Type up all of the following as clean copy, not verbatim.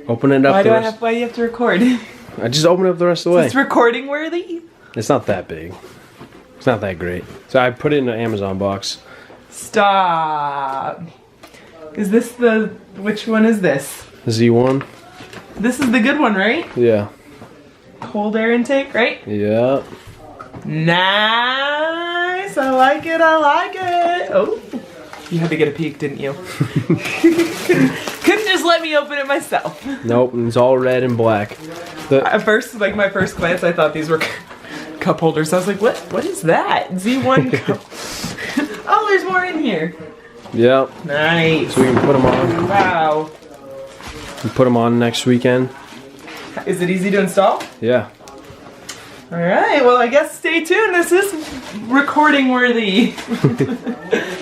Open it up. Why do you have to record? I just open it up the rest of the way. It's recording worthy? It's not that big. It's not that great. So I put it in an Amazon box. Stop. Is this which one is this? Z1. This is the good one, right? Yeah. Cold air intake, right? Yeah. Nice. I like it. I like it. Oh. You had to get a peek, didn't you? Couldn't just let me open it myself. Nope, it's all red and black. At first, like my first glance, I thought these were cup holders. I was like, what is that? Z1 cup. Oh, there's more in here. Yep. Nice. So we can put them on. Wow. We put them on next weekend. Is it easy to install? Yeah. All right, well, I guess stay tuned. This is recording worthy.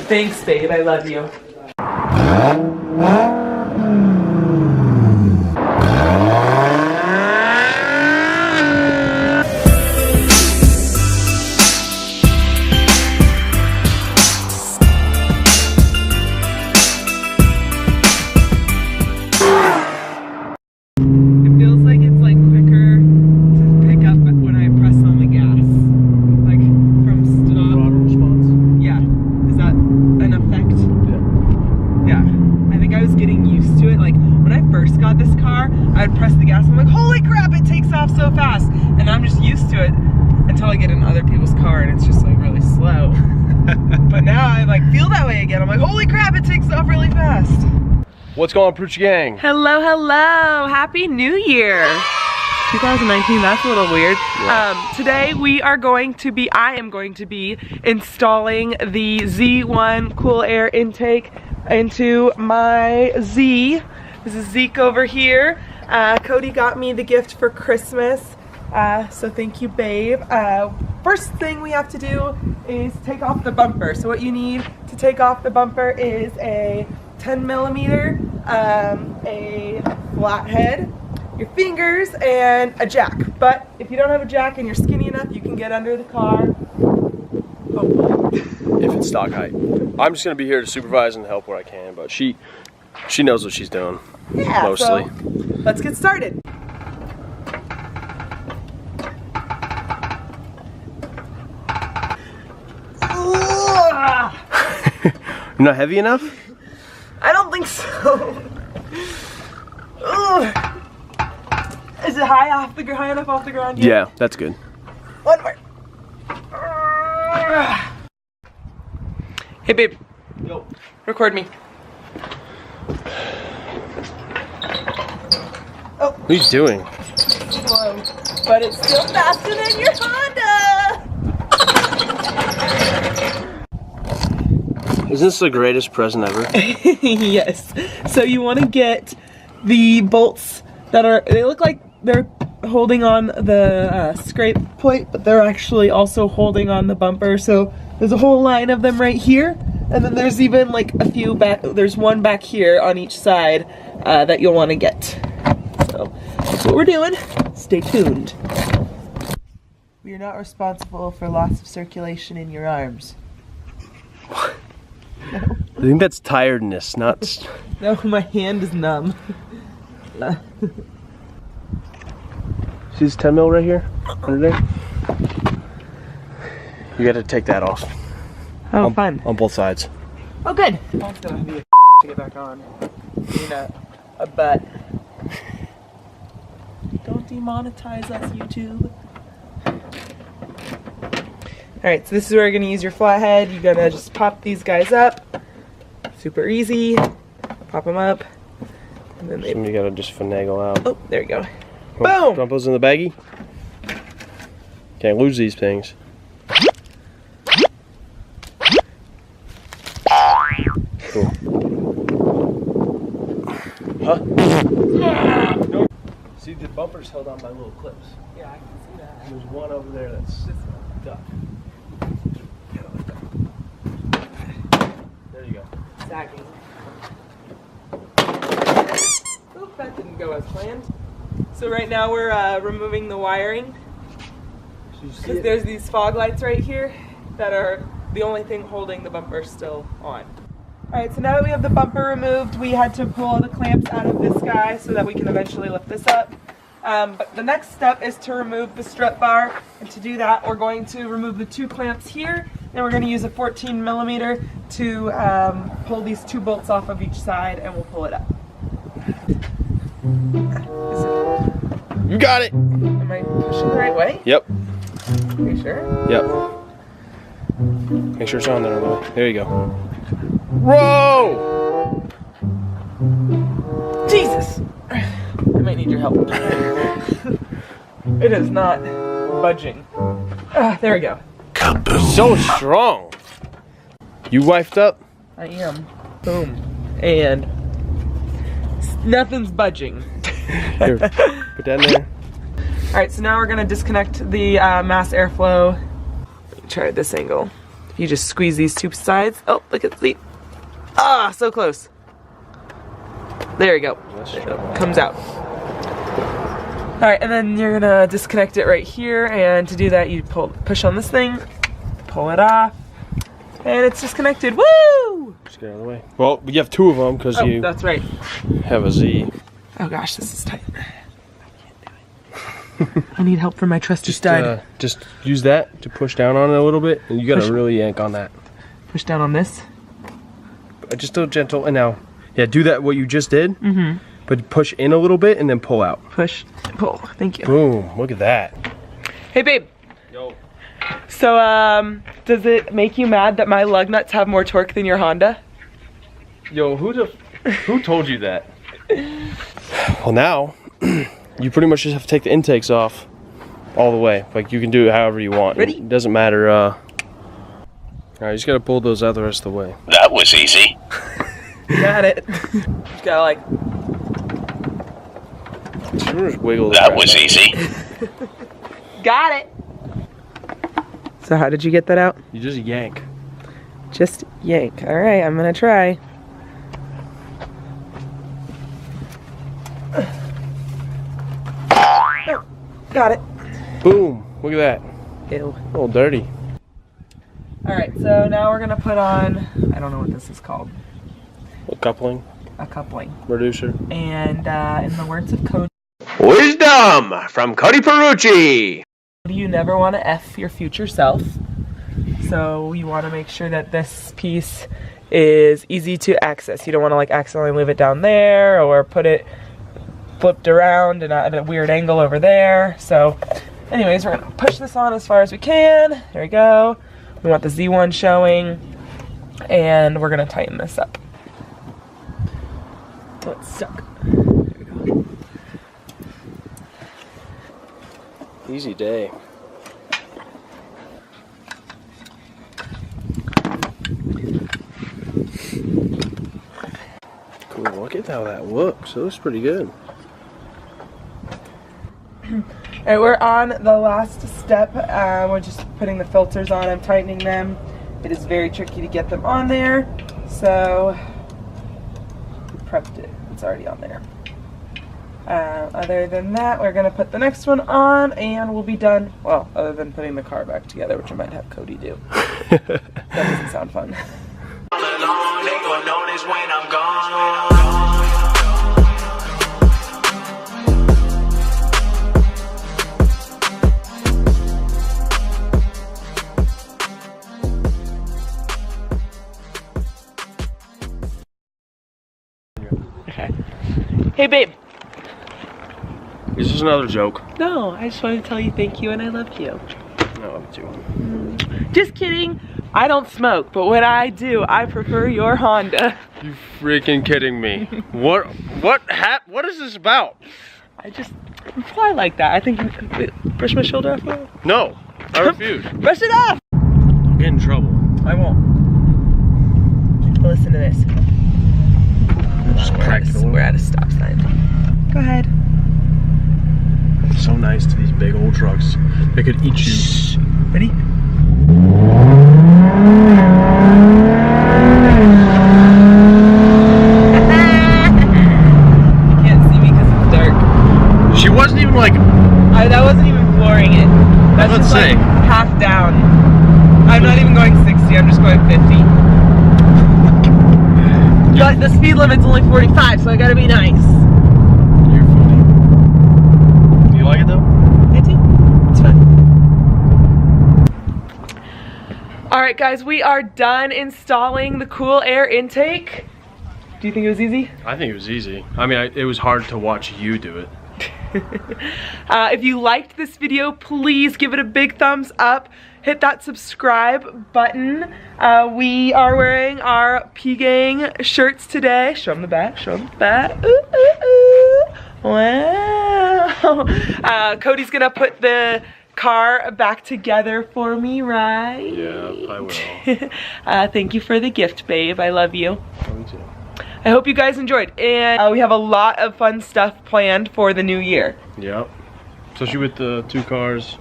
Thanks, babe. I love you. I'd press the gas, I'm like, holy crap, it takes off so fast. And I'm just used to it until I get in other people's car and it's just like really slow. But now I like feel that way again. I'm like, holy crap, it takes off really fast. What's going on, Perucci gang? Hello, hello. Happy New Year. 2019, that's a little weird. Yeah. Today I am going to be installing the Z1 cool air intake into my Z. This is Zeke over here. Cody got me the gift for Christmas, so thank you, babe. First thing we have to do is take off the bumper. So what you need to take off the bumper is a 10mm, a flathead, your fingers, and a jack. But if you don't have a jack and you're skinny enough, you can get under the car. Hopefully. If it's stock height. I'm just gonna be here to supervise and help where I can, but she knows what she's doing. Yeah, mostly. So let's get started. You're not heavy enough? I don't think so. Is it high enough off the ground yet? Yeah, that's good. One more. Hey, babe. Yo. Record me. Oh. What are you doing? Whoa. But it's still faster than your Honda! Is this the greatest present ever? Yes. So you want to get the bolts they look like they're holding on the scrape plate, but they're actually also holding on the bumper. So there's a whole line of them right here. And then there's even like a few there's one back here on each side that you'll want to get. So that's what we're doing. Stay tuned. We are not responsible for loss of circulation in your arms. What? No. I think that's tiredness, not... No, my hand is numb. See this 10mm right here? Under there? You gotta take that off. Oh, fun. On both sides. Oh, good. That's gonna be a to get back on. You know, a butt. Don't demonetize us, YouTube. Alright, so this is where you're gonna use your flathead. You're gonna just pop these guys up. Super easy. Pop them up. And then you gotta just finagle out. Oh, there you go. Oh, boom! Dump those in the baggie. Can't lose these things. Cool. Huh? See, the bumper's held on by little clips. Yeah, I can see that. There's one over there that's stuck. There you go. Sagging. Oh, that didn't go as planned. So right now we're removing the wiring. Because there's these fog lights right here that are the only thing holding the bumper still on. Alright, so now that we have the bumper removed, we had to pull all the clamps out of this guy so that we can eventually lift this up. But the next step is to remove the strut bar, and to do that we're going to remove the 2 clamps here, and we're going to use a 14mm to pull these 2 bolts off of each side, and we'll pull it up. You got it! Am I pushing the right way? Yep. Are you sure? Yep. Make sure it's on there. There you go. Whoa! Jesus! I might need your help. It is not budging. There we go. Kaboom. So strong. You wifed up? I am. Boom. And nothing's budging. Here, put that in there. Alright, so now we're going to disconnect the mass airflow. Let me try this angle. If you just squeeze these 2 sides. Oh, look at the... Ah, so close. There you go. It comes out. Alright, and then you're gonna disconnect it right here, and to do that you push on this thing, pull it off, and it's disconnected. Woo! Just get out of the way. Well, you have 2 of them because you that's right. have a Z. Oh gosh, this is tight. I can't do it. I need help from my trusty stud. Just use that to push down on it a little bit, and you gotta really yank on that. Push down on this? Just a gentle, and now, yeah, do that what you just did, but push in a little bit and then pull out. Push, pull, thank you. Boom, look at that. Hey babe. Yo. So, does it make you mad that my lug nuts have more torque than your Honda? Yo, who told you that? Well, now, you pretty much just have to take the intakes off all the way. Like, you can do it however you want. Ready? It doesn't matter, Alright, you just gotta pull those out the rest of the way. That was easy. Got it. Just gotta like... Just wiggle That was easy. Got it. So how did you get that out? You just yank. Just yank. Alright, I'm gonna try. Oh, got it. Boom, look at that. Ew. A little dirty. Alright, so now we're gonna put on, I don't know what this is called. A coupling, A coupling. reducer. And in the words of Cody, Wisdom from Cody Perucci. you never want to F your future self. So you want to make sure that this piece is easy to access. You don't want to like accidentally leave it down there or put it flipped around and at a weird angle over there. So anyways, we're gonna push this on as far as we can. There we go. We want the Z1 showing, and we're gonna tighten this up. So it's stuck. There we go. Easy day. Cool, look at how that looks. It looks pretty good. Alright, we're on the last step. We're just putting the filters on. I'm tightening them. It is very tricky to get them on there, so we prepped it. It's already on there. Other than that, we're gonna put the next one on, and we'll be done. Well, other than putting the car back together, which I might have Cody do. That doesn't sound fun. Okay. Hey, babe. This is another joke. No, I just wanted to tell you thank you and I love you. I love you too. Just kidding. I don't smoke, but when I do, I prefer your Honda. You freaking kidding me? What is this about? I just fly like that. I think brush my shoulder off. Now. No, I refuse. Brush it off. I'll get in trouble. I won't. Listen to this. Just crack it a little. We're at a stop sign. Go ahead. So nice to these big old trucks. They could eat you. Shh. Ready? You can't see me because it's dark. She wasn't even like. That wasn't even flooring it. That's Let's just say. like half down. I'm not even going 60. I'm just going 50. But the speed limit's only 45, so I gotta be nice. You're funny. Do you like it though? I do. It's fun. Alright guys, we are done installing the cool air intake. Do you think it was easy? I think it was easy. I mean, it was hard to watch you do it. If you liked this video, please give it a big thumbs up. Hit that subscribe button. We are wearing our P-Gang shirts today. Show them the back, show them the back. Ooh, ooh, ooh. Wow. Cody's gonna put the car back together for me, right? Yeah, I will. Thank you for the gift, babe. I love you. Me too. I hope you guys enjoyed, and we have a lot of fun stuff planned for the new year. Yep. Especially with the 2 cars,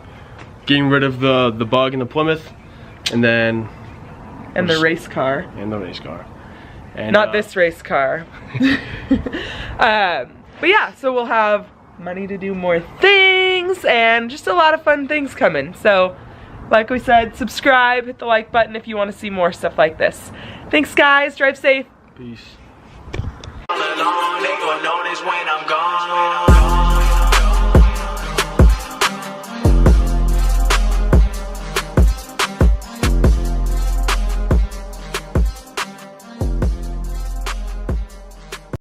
getting rid of the bug in the Plymouth, and then And the race car. And the race car. And, not this race car. But yeah, so we'll have money to do more things and just a lot of fun things coming. So, like we said, subscribe, hit the like button if you want to see more stuff like this. Thanks guys, drive safe. Peace.